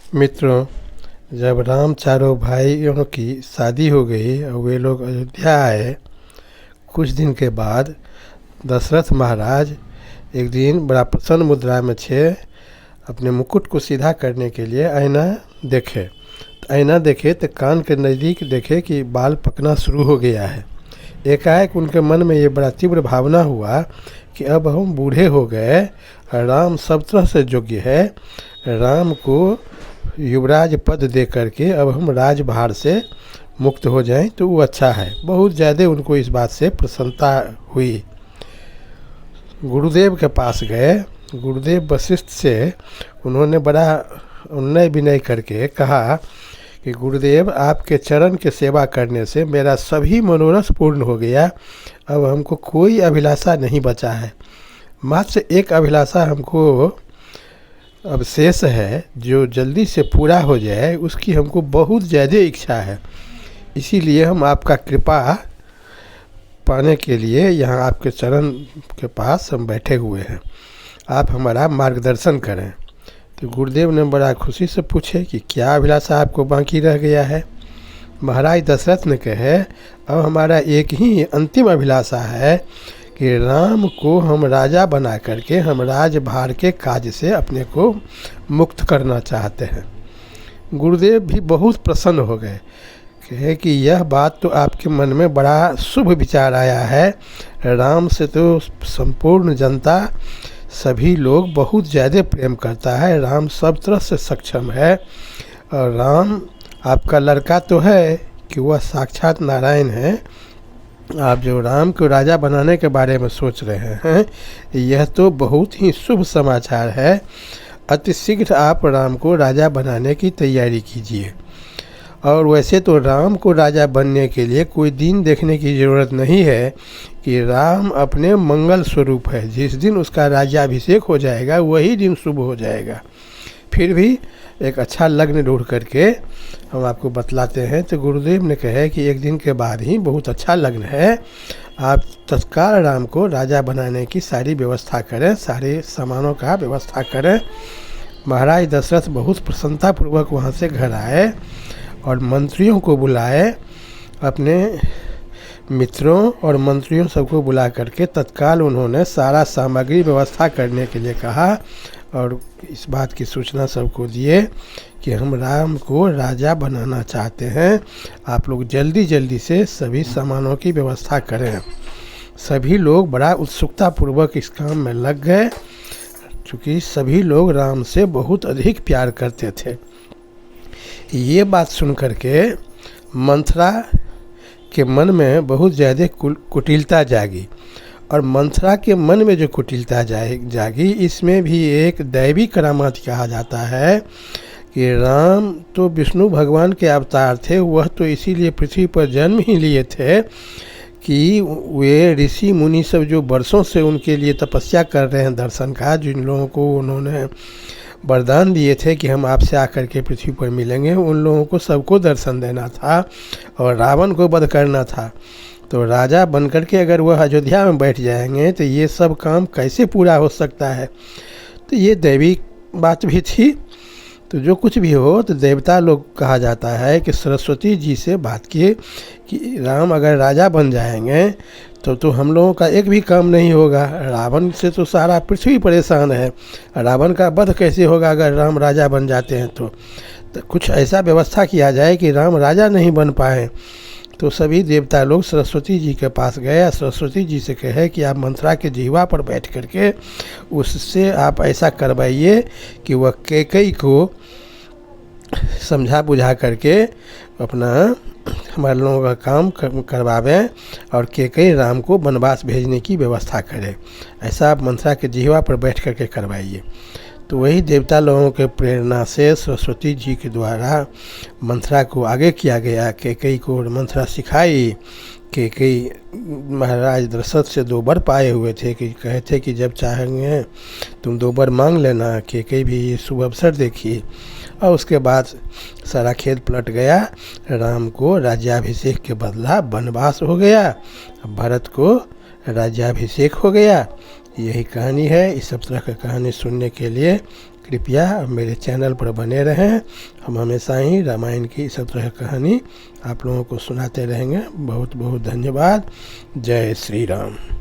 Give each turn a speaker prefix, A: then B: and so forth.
A: मित्रों, जब राम चारों भाइयों की शादी हो गई और वे लोग अयोध्या आए, कुछ दिन के बाद दशरथ महाराज एक दिन बड़ा प्रसन्न मुद्रा में थे। अपने मुकुट को सीधा करने के लिए आईना देखे तो कान के नज़दीक देखे कि बाल पकना शुरू हो गया है। एकाएक उनके मन में ये बड़ा तीव्र भावना हुआ कि अब हम बूढ़े हो गए, राम सब तरह से योग्य है, राम को युवराज पद दे करके अब हम राजभार से मुक्त हो जाएं तो वो अच्छा है। बहुत ज़्यादा उनको इस बात से प्रसन्नता हुई। गुरुदेव के पास गए। गुरुदेव वशिष्ठ से उन्होंने बड़ा उन्नय विनय करके कहा कि गुरुदेव, आपके चरण के सेवा करने से मेरा सभी मनोरथ पूर्ण हो गया। अब हमको कोई अभिलाषा नहीं बचा है। मात्र एक अभिलाषा हमको अब शेष है, जो जल्दी से पूरा हो जाए, उसकी हमको बहुत ज़्यादा इच्छा है। इसीलिए हम आपका कृपा पाने के लिए यहाँ आपके चरण के पास हम बैठे हुए हैं। आप हमारा मार्गदर्शन करें। तो गुरुदेव ने बड़ा खुशी से पूछे कि क्या अभिलाषा आपको बाकी रह गया है। महाराज दशरथ ने कहे, अब हमारा एक ही अंतिम अभिलाषा है कि राम को हम राजा बना करके हम राजभार के काज से अपने को मुक्त करना चाहते हैं। गुरुदेव भी बहुत प्रसन्न हो गए। कहे कि यह बात तो आपके मन में बड़ा शुभ विचार आया है। राम से तो संपूर्ण जनता, सभी लोग बहुत ज़्यादा प्रेम करता है। राम सब तरह से सक्षम है और राम आपका लड़का तो है कि वह साक्षात नारायण है। आप जो राम को राजा बनाने के बारे में सोच रहे हैं, यह तो बहुत ही शुभ समाचार है। अतिशीघ्र आप राम को राजा बनाने की तैयारी कीजिए। और वैसे तो राम को राजा बनने के लिए कोई दिन देखने की ज़रूरत नहीं है कि राम अपने मंगल स्वरूप है। जिस दिन उसका राज्याभिषेक हो जाएगा वही दिन शुभ हो जाएगा। फिर भी एक अच्छा लग्न ढूंढ करके हम आपको बतलाते हैं। तो गुरुदेव ने कहे कि एक दिन के बाद ही बहुत अच्छा लग्न है, आप तत्काल राम को राजा बनाने की सारी व्यवस्था करें, सारे सामानों का व्यवस्था करें। महाराज दशरथ बहुत प्रसन्नतापूर्वक वहाँ से घर आए और मंत्रियों को बुलाए। अपने मित्रों और मंत्रियों सबको बुला करके तत्काल उन्होंने सारा सामग्री व्यवस्था करने के लिए कहा और इस बात की सूचना सबको दिए कि हम राम को राजा बनाना चाहते हैं। आप लोग जल्दी जल्दी से सभी सामानों की व्यवस्था करें। सभी लोग बड़ा उत्सुकतापूर्वक इस काम में लग गए, क्योंकि सभी लोग राम से बहुत अधिक प्यार करते थे। ये बात सुन करके मंथरा के मन में बहुत ज़्यादा कुटिलता जागी। और मंथरा के मन में जो कुटिलता जागी, इसमें भी एक दैवी करामात कहा जाता है कि राम तो विष्णु भगवान के अवतार थे। वह तो इसीलिए पृथ्वी पर जन्म ही लिए थे कि वे ऋषि मुनि सब जो वर्षों से उनके लिए तपस्या कर रहे हैं दर्शन का, जिन लोगों को उन्होंने वरदान दिए थे कि हम आपसे आकर के पृथ्वी पर मिलेंगे, उन लोगों को सबको दर्शन देना था और रावण को वध करना था। तो राजा बनकर के अगर वह अयोध्या में बैठ जाएंगे तो ये सब काम कैसे पूरा हो सकता है। तो ये दैवी बात भी थी। तो जो कुछ भी हो, तो देवता लोग कहा जाता है कि सरस्वती जी से बात किए कि राम अगर राजा बन जाएंगे तो हम लोगों का एक भी काम नहीं होगा। रावण से तो सारा पृथ्वी परेशान है। रावण का वध कैसे होगा अगर राम राजा बन जाते हैं। तो कुछ ऐसा व्यवस्था किया जाए कि राम राजा नहीं बन पाए। तो सभी देवता लोग सरस्वती जी के पास गए। सरस्वती जी से कहे कि आप मंथरा के जिह्वा पर बैठ करके उससे आप ऐसा करवाइए कि वह कैकेयी को समझा बुझा करके अपना हमारे लोगों का काम करवावें और कैकेयी राम को वनवास भेजने की व्यवस्था करें। ऐसा आप मंथरा के जिह्वा पर बैठ करके करवाइए। तो वही देवता लोगों के प्रेरणा से सरस्वती जी के द्वारा मंथरा को आगे किया गया। कैकेयी को मंथरा सिखाई। कैकेयी महाराज दशरथ से 2 वर पाए हुए थे कि कहे थे कि जब चाहेंगे तुम 2 वर मांग लेना। कैकेयी भी ये शुभ अवसर देखी और उसके बाद सारा खेल पलट गया। राम को राज्याभिषेक के बदला वनवास हो गया। भरत को राज्याभिषेक हो गया। यही कहानी है। इस सब तरह की कहानी सुनने के लिए कृपया मेरे चैनल पर बने रहें। हम हमेशा ही रामायण की इस तरह कहानी आप लोगों को सुनाते रहेंगे। बहुत बहुत धन्यवाद। जय श्री राम।